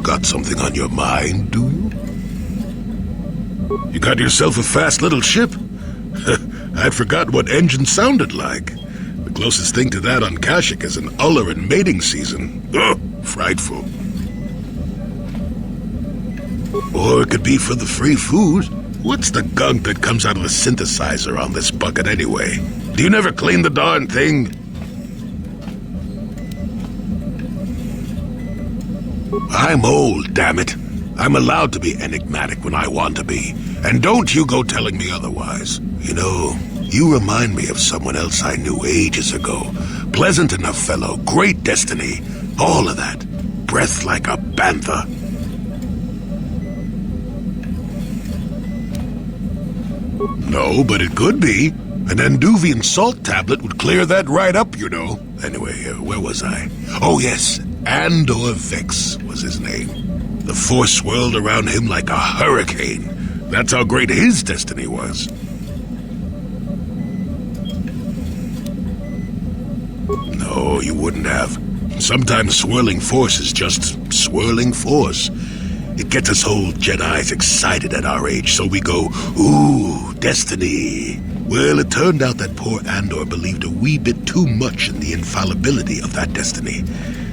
Got something on your mind, do you? You got yourself a fast little ship? I'd forgotten what engine sounded like. The closest thing to that on Kashyyyk is an uller in mating season. Ugh, frightful. Or it could be for the free food. What's the gunk that comes out of the synthesizer on this bucket anyway? Do you never clean the darn thing? I'm old, damn it. I'm allowed to be enigmatic when I want to be. And don't you go telling me otherwise. You know, you remind me of someone else I knew ages ago. Pleasant enough fellow, great destiny, all of that. Breath like a bantha. No, but it could be. An Anduvian salt tablet would clear that right up, you know. Anyway, where was I? Oh yes, Andor Vex was his name. The force swirled around him like a hurricane. That's how great his destiny was. No, you wouldn't have. Sometimes swirling force is just swirling force. It gets us old Jedis excited at our age, so we go, ooh, destiny. Well, it turned out that poor Andor believed a wee bit too much in the infallibility of that destiny.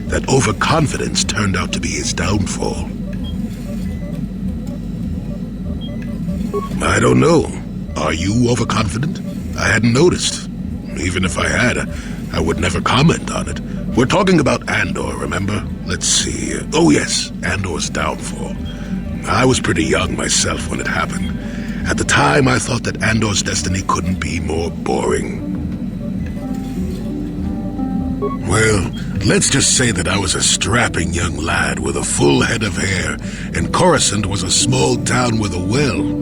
That overconfidence turned out to be his downfall. I don't know. Are you overconfident? I hadn't noticed. Even if I had, I would never comment on it. We're talking about Andor, remember? Let's see. Oh yes, Andor's downfall. I was pretty young myself when it happened. At the time, I thought that Andor's destiny couldn't be more boring. Well, let's just say that I was a strapping young lad with a full head of hair, and Coruscant was a small town with a well.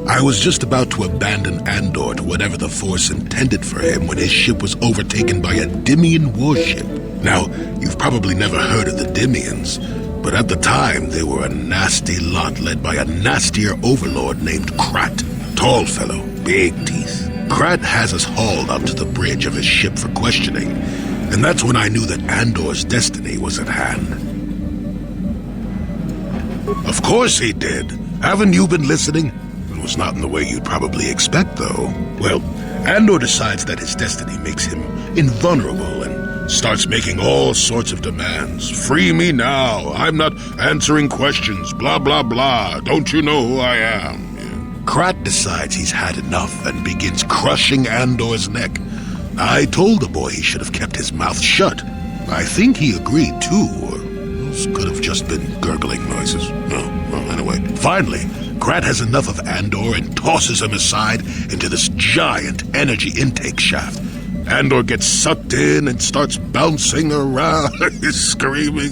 I was just about to abandon Andor to whatever the Force intended for him when his ship was overtaken by a Dimian warship. Now, you've probably never heard of the Dimians, but at the time they were a nasty lot led by a nastier overlord named Krat. Tall fellow, big teeth. Krat has us hauled onto the bridge of his ship for questioning, and that's when I knew that Andor's destiny was at hand. Of course he did. Haven't you been listening? It was not in the way you'd probably expect, though. Well, Andor decides that his destiny makes him invulnerable and starts making all sorts of demands. Free me now. I'm not answering questions. Blah, blah, blah. Don't you know who I am? Yeah. Krat decides he's had enough and begins crushing Andor's neck. I told the boy he should have kept his mouth shut. I think he agreed, too, or this could have just been gurgling noises. No, well, anyway. Finally, Krat has enough of Andor and tosses him aside into this giant energy intake shaft. Andor gets sucked in and starts bouncing around, screaming.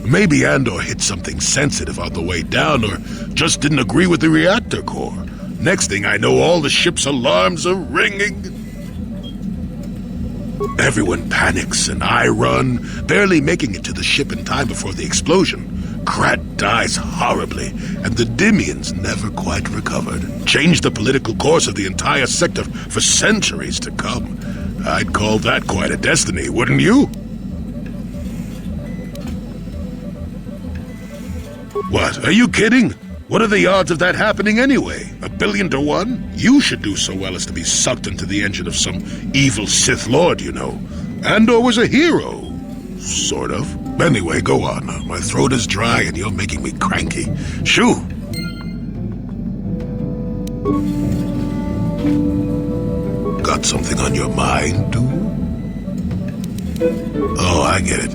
Maybe Andor hit something sensitive on the way down, or just didn't agree with the reactor core. Next thing I know, all the ship's alarms are ringing. Everyone panics, and I run, barely making it to the ship in time before the explosion. Krat dies horribly, and the Dimians never quite recovered. Changed the political course of the entire sector for centuries to come. I'd call that quite a destiny, wouldn't you? What, are you kidding? What are the odds of that happening anyway? 1,000,000,000 to 1? You should do so well as to be sucked into the engine of some evil Sith Lord, you know. Andor was a hero. Sort of. Anyway, go on. My throat is dry and you're making me cranky. Shoo! Got something on your mind, do you? Oh, I get it.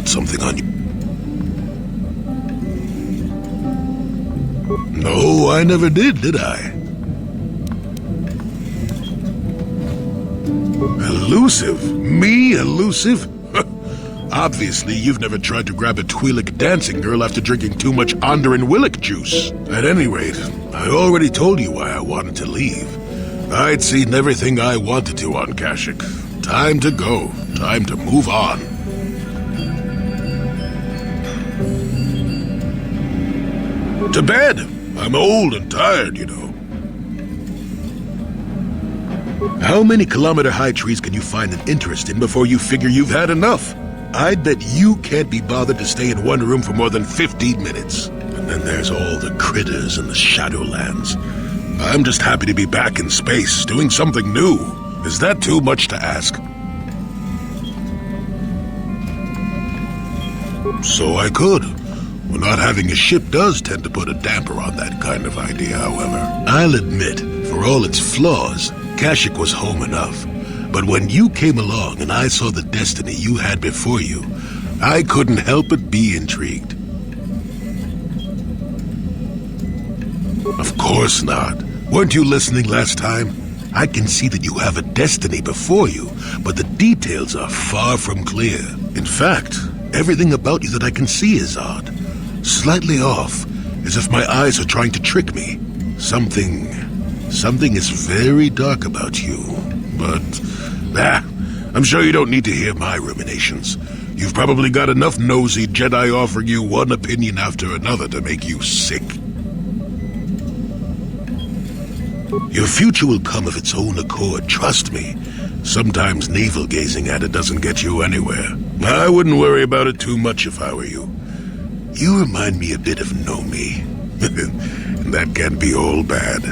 got something on you. No, I never did I? Elusive? Me elusive? Obviously, you've never tried to grab a Twi'lek dancing girl after drinking too much Onderan Willick juice. At any rate, I already told you why I wanted to leave. I'd seen everything I wanted to on Kashyyyk. Time to go. Time to move on. To bed! I'm old and tired, you know. How many kilometer-high trees can you find an interest in before you figure you've had enough? I'd bet you can't be bothered to stay in one room for more than 15 minutes. And then there's all the critters in the Shadowlands. I'm just happy to be back in space, doing something new. Is that too much to ask? So I could. Well, not having a ship does tend to put a damper on that kind of idea, however. I'll admit, for all its flaws, Kashyyyk was home enough. But when you came along and I saw the destiny you had before you, I couldn't help but be intrigued. Of course not. Weren't you listening last time? I can see that you have a destiny before you, but the details are far from clear. In fact, everything about you that I can see is odd. Slightly off, as if my eyes are trying to trick me. Something is very dark about you. But, I'm sure you don't need to hear my ruminations. You've probably got enough nosy Jedi offering you one opinion after another to make you sick. Your future will come of its own accord, trust me. Sometimes navel-gazing at it doesn't get you anywhere. I wouldn't worry about it too much if I were you. You remind me a bit of Nomi. And that can't be all bad.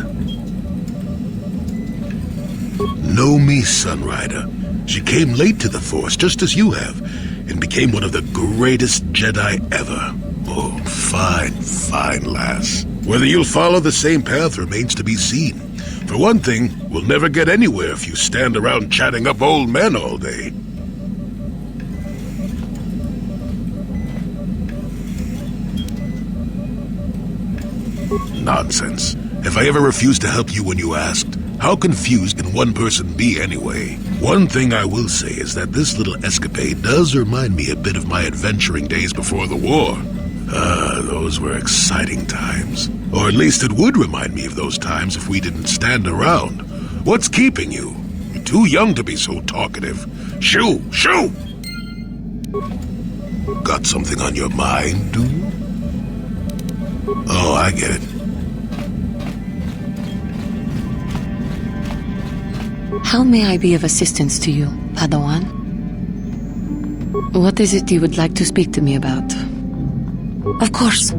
Nomi Sunrider. She came late to the Force, just as you have, and became one of the greatest Jedi ever. Oh, fine lass. Whether you'll follow the same path remains to be seen. For one thing, we'll never get anywhere if you stand around chatting up old men all day. Nonsense. If I ever refused to help you when you asked, how confused can one person be anyway? One thing I will say is that this little escapade does remind me a bit of my adventuring days before the war. Those were exciting times. Or at least it would remind me of those times if we didn't stand around. What's keeping you? You're too young to be so talkative. Shoo! Got something on your mind, do you? Oh, I get it. How may I be of assistance to you, Padawan? What is it you would like to speak to me about? Of course.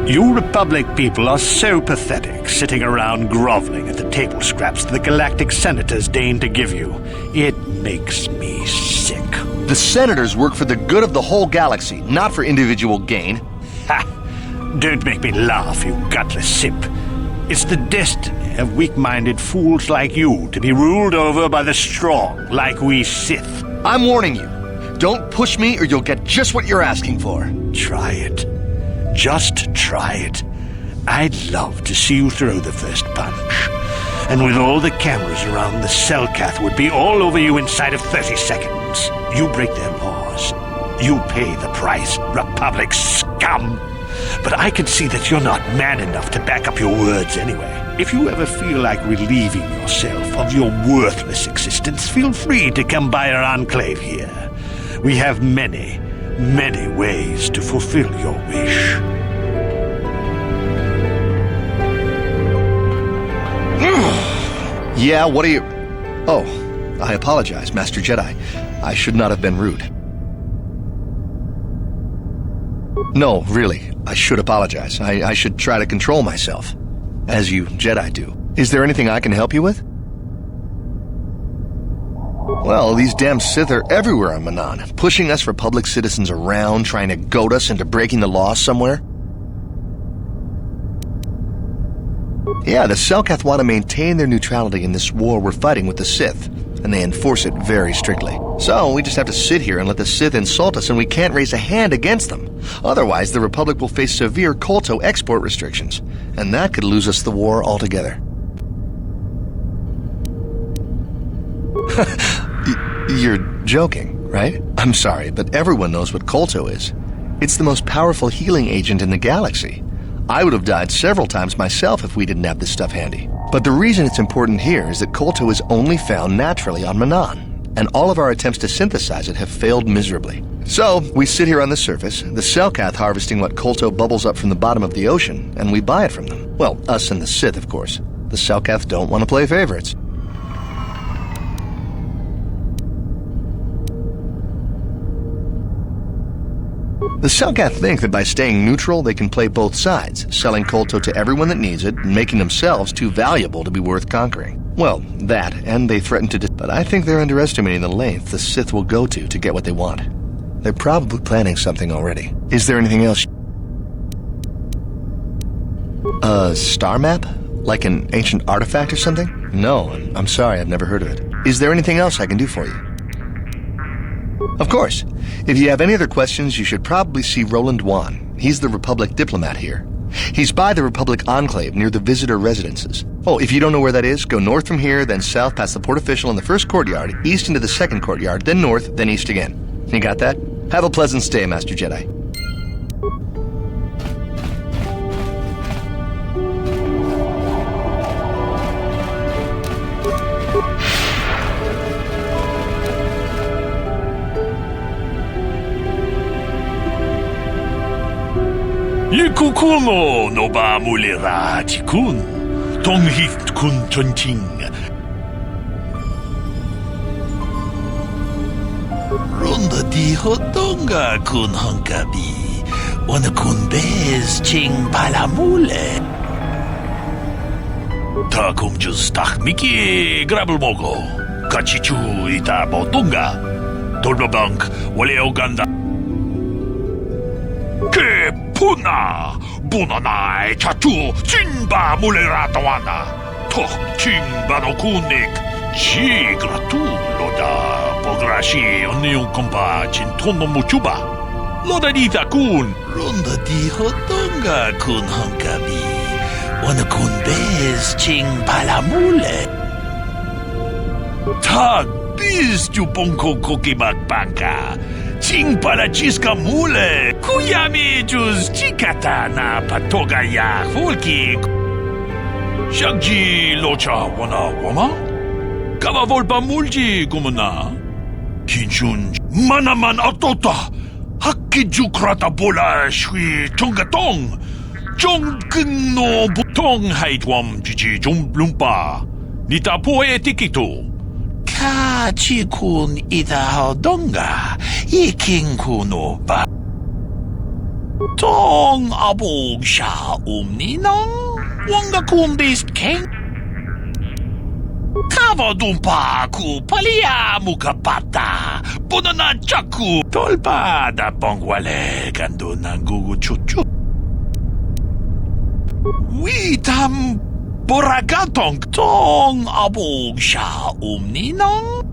You Republic people are so pathetic, sitting around groveling at the table scraps the galactic senators deign to give you. It makes me sick. The senators work for the good of the whole galaxy, not for individual gain. Ha! Don't make me laugh, you gutless simp. It's the destiny of weak-minded fools like you to be ruled over by the strong, like we Sith. I'm warning you. Don't push me or you'll get just what you're asking for. Try it. Just try it. I'd love to see you throw the first punch. And with all the cameras around the Selkath would be all over you inside of 30 seconds. You break their laws. You pay the price, Republic scum. But I can see that you're not man enough to back up your words anyway. If you ever feel like relieving yourself of your worthless existence, feel free to come by our enclave here. We have many ways to fulfill your wish. Yeah, what are you... Oh, I apologize, Master Jedi. I should not have been rude. No, really, I should apologize. I should try to control myself, as you Jedi do. Is there anything I can help you with? Well, these damn Sith are everywhere on Manan, pushing us Republic citizens around, trying to goad us into breaking the law somewhere. Yeah, the Selkath want to maintain their neutrality in this war we're fighting with the Sith, and they enforce it very strictly. So we just have to sit here and let the Sith insult us, and we can't raise a hand against them. Otherwise, the Republic will face severe Kolto export restrictions, and that could lose us the war altogether. You're joking, right? I'm sorry, but everyone knows what Kolto is. It's the most powerful healing agent in the galaxy. I would have died several times myself if we didn't have this stuff handy. But the reason it's important here is that Kolto is only found naturally on Manan, and all of our attempts to synthesize it have failed miserably. So, we sit here on the surface, the Selkath harvesting what Kolto bubbles up from the bottom of the ocean, and we buy it from them. Well, us and the Sith, of course. The Selkath don't want to play favorites. The Selkath think that by staying neutral, they can play both sides, selling Kolto to everyone that needs it, and making themselves too valuable to be worth conquering. Well, that, and they threaten to but I think they're underestimating the length the Sith will go to get what they want. They're probably planning something already. Is there anything else? A star map? Like an ancient artifact or something? No, I'm sorry, I've never heard of it. Is there anything else I can do for you? Of course. If you have any other questions, you should probably see Roland Wan. He's the Republic diplomat here. He's by the Republic Enclave near the visitor residences. Oh, if you don't know where that is, go north from here, then south past the port official in the first courtyard, east into the second courtyard, then north, then east again. You got that? Have a pleasant stay, Master Jedi. Kukumo no ba mulera tikun, tonghit kun tonting. Ronda di hotonga kun honkabi, wana kun bez ching palamule. Ta kum just miki grabel mogo, kachichu ita botonga, tolbabank wale oganda. Ke Puna, Bunanai, Chatu, Chimba Muleratawana, Tok Chimba no Kunik, Chigratu, Loda, Pograshi, Onion Compa, Chintono Muchuba, Loda Dita Kun, Ronda di Hotonga Kun Honkabi, Wana Kun Bez, Ching Palamule, Tag Biz Juponko Kokimak Banka. Ching pala chiska mule, kuyami juz chikata na patoga ya volki. Shagji locha wana wama? Kava volpa mulji gumana? Kinchun manaman atota, hakki jukrata bola shui tongatong. Jong no butong haitwam jiji jumblumpa. Nita poe tikito. Ka chikun ita hodonga, iking kuno ba. Tong abog sha ninong, wanga kumbist king. Kava dumpa ku palia mukapata, bunana chaku, tolpa da bongwale gando nangugu chuchu. Witam Boragatong tong abog sha ninong.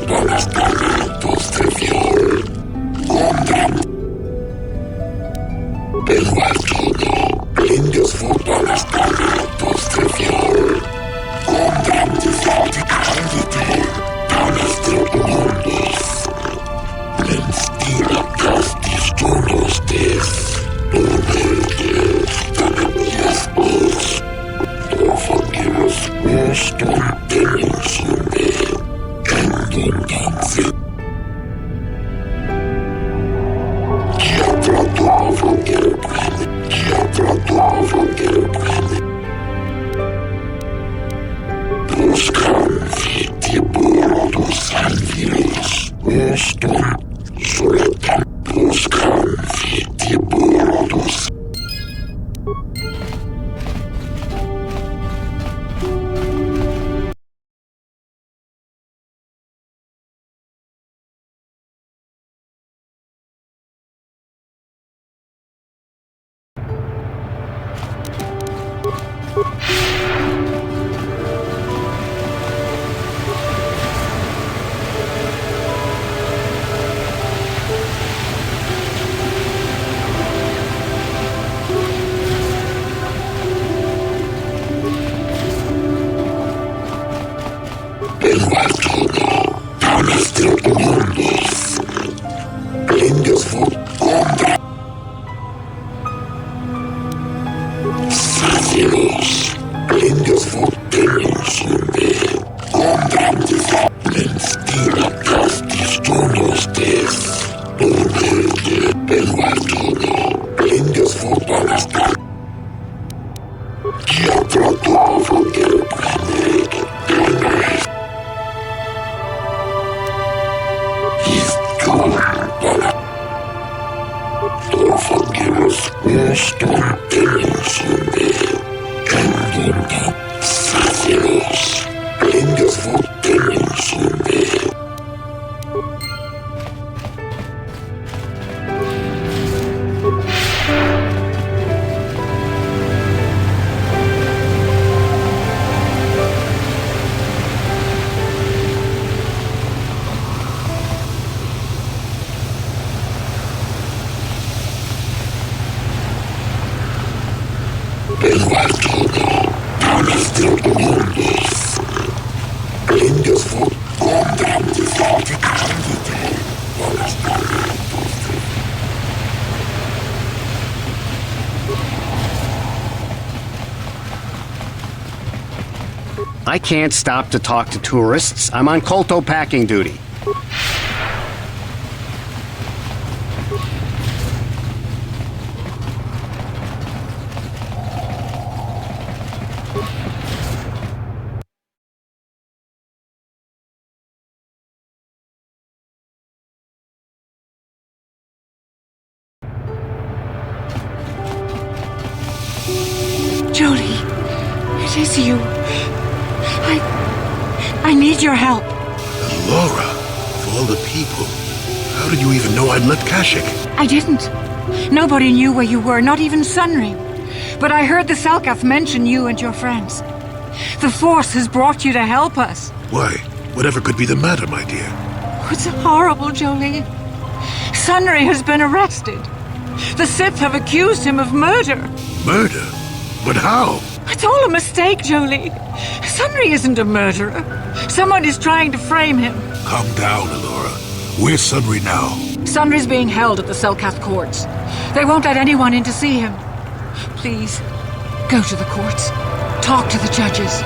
Buenas tardes, de fior. I can't stop to talk to tourists. I'm on Kolto packing duty. Jodie, it is you. I need your help. Laura, of all the people, how did you even know I'd left Kashyyyk? I didn't. Nobody knew where you were, not even Sunry. But I heard the Selkath mention you and your friends. The Force has brought you to help us. Why? Whatever could be the matter, my dear? It's horrible, Jolie. Sunry has been arrested. The Sith have accused him of murder. Murder? But how? It's all a mistake, Jolie. Sunry isn't a murderer. Someone is trying to frame him. Calm down, Alora. Where's Sunry now? Sunry's being held at the Selkath courts. They won't let anyone in to see him. Please, go to the courts. Talk to the judges.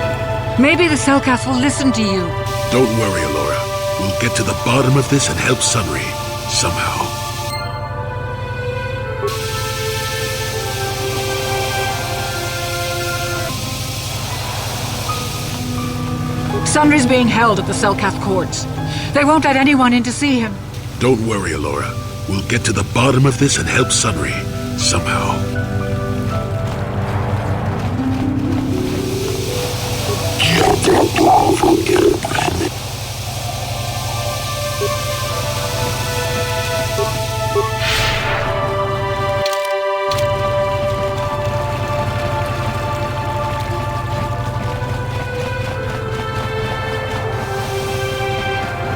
Maybe the Selkath will listen to you. Don't worry, Alora. We'll get to the bottom of this and help Sunry. Somehow. Sunry's being held at the Selkath courts. They won't let anyone in to see him. Don't worry, Alora. We'll get to the bottom of this and help Sunry. Somehow.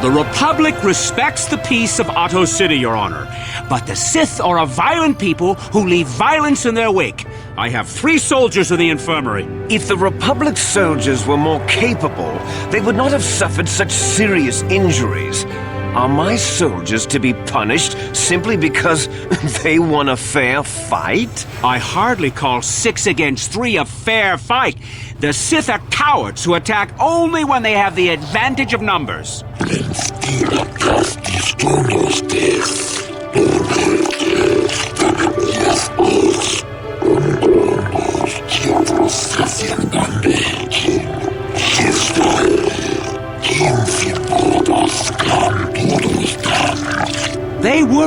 The Republic respects the peace of Otto City, Your Honor. But the Sith are a violent people who leave violence in their wake. I have 3 soldiers in the infirmary. If the Republic soldiers were more capable, they would not have suffered such serious injuries. Are my soldiers to be punished simply because they won a fair fight? I hardly call 6 against 3 a fair fight. The Sith are cowards who attack only when they have the advantage of numbers. Bastila,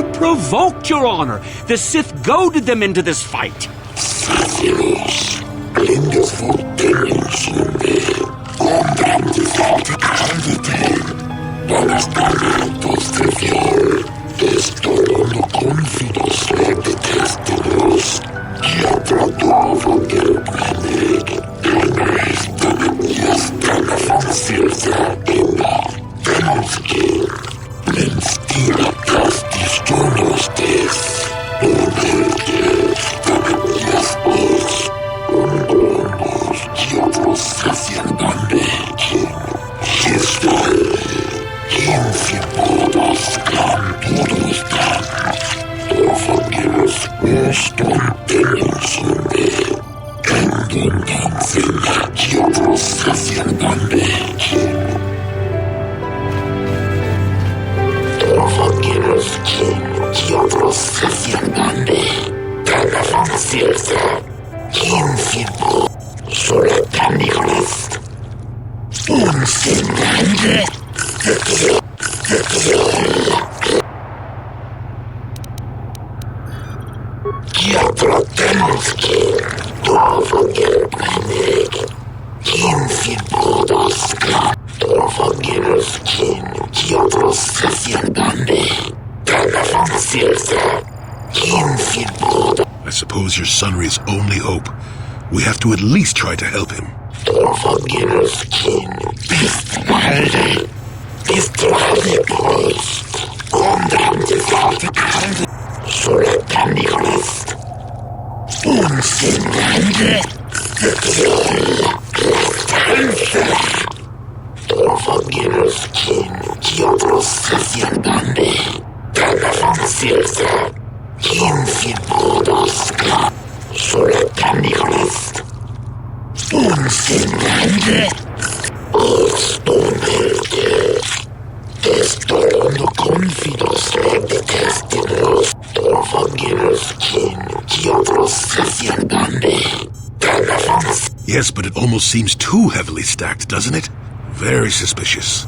were provoked, Your Honor. The Sith goaded them into this fight. I suppose your Sunry's only hope. We have to at least try to help him. Yes, but it almost seems too heavily stacked, doesn't it? Very suspicious.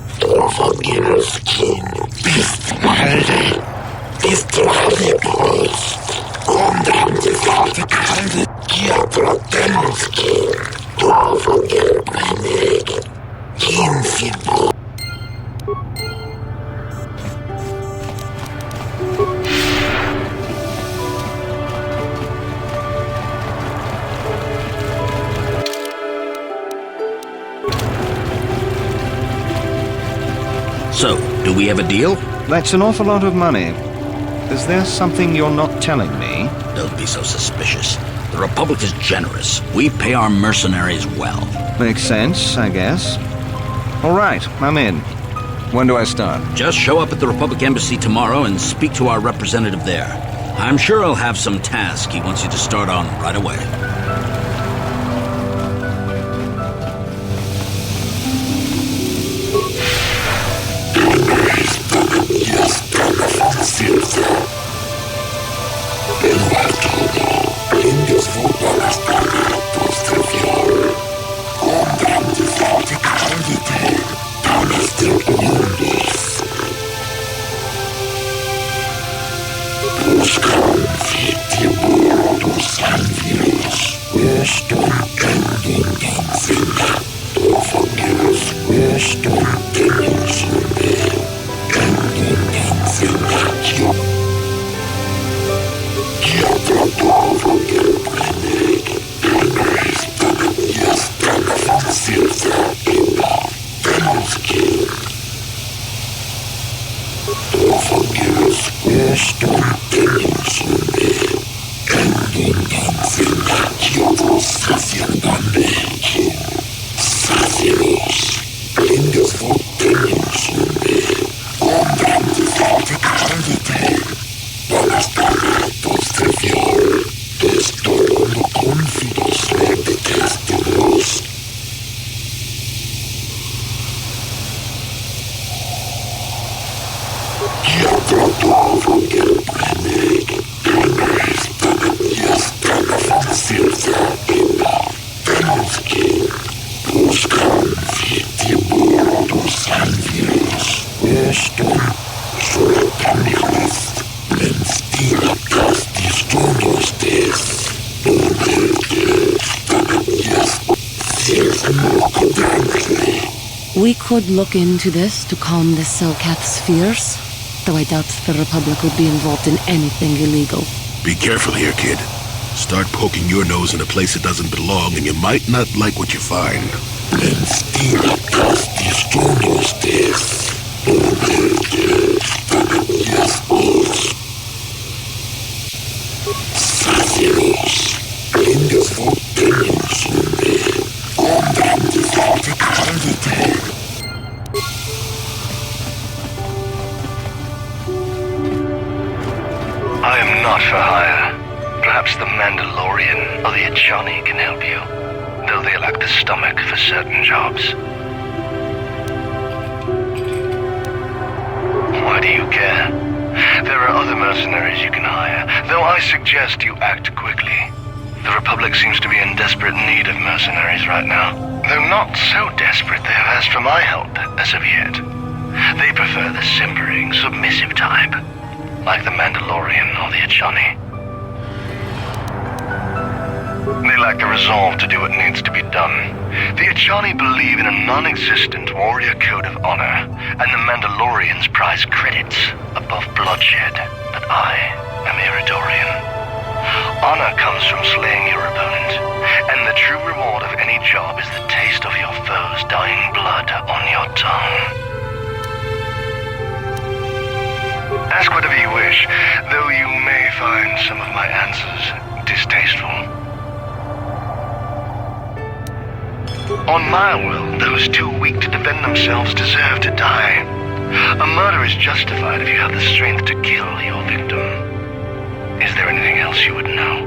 So, do we have a deal? That's an awful lot of money. Is there something you're not telling me? Don't be so suspicious. The Republic is generous. We pay our mercenaries well. Makes sense, I guess. All right, I'm in. When do I start? Just show up at the Republic Embassy tomorrow and speak to our representative there. I'm sure he'll have some task he wants you to start on right away. Blindes We could look into this to calm the Selkath's fears, though I doubt the Republic would be involved in anything illegal. Be careful here, kid. Start poking your nose in a place it doesn't belong, and you might not like what you find. I am not for hire. Perhaps the Mandalorian or the Ajani can help you, though they lack the stomach for certain jobs. Why do you care? There are other mercenaries you can hire, though I suggest you act quickly. The Republic seems to be in desperate need of mercenaries right now. Though not so desperate they have asked for my help as of yet. They prefer the simpering, submissive type, like the Mandalorian or the Ajani. They lack the resolve to do what needs to be done. The Ajani believe in a non-existent warrior code of honor, and the Mandalorians prize credits above bloodshed. But I am Iridorian. Honor comes from slaying your opponent, and the true reward of any job is the taste of your foe's dying blood on your tongue. Ask whatever you wish, though you may find some of my answers distasteful. On my will, those too weak to defend themselves deserve to die. A murder is justified if you have the strength to kill your victim. Is there anything else you would know?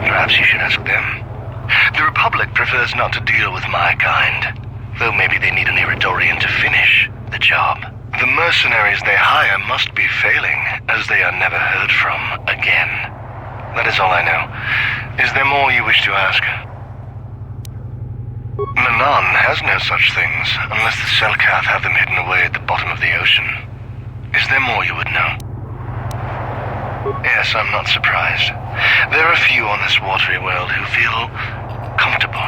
Perhaps you should ask them. The Republic prefers not to deal with my kind, though maybe they need an Iridorian to finish the job. The mercenaries they hire must be failing, as they are never heard from again. That is all I know. Is there more you wish to ask? Manan has no such things, unless the Selkath have them hidden away at the bottom of the ocean. Is there more you would know? Yes, I'm not surprised. There are few on this watery world who feel comfortable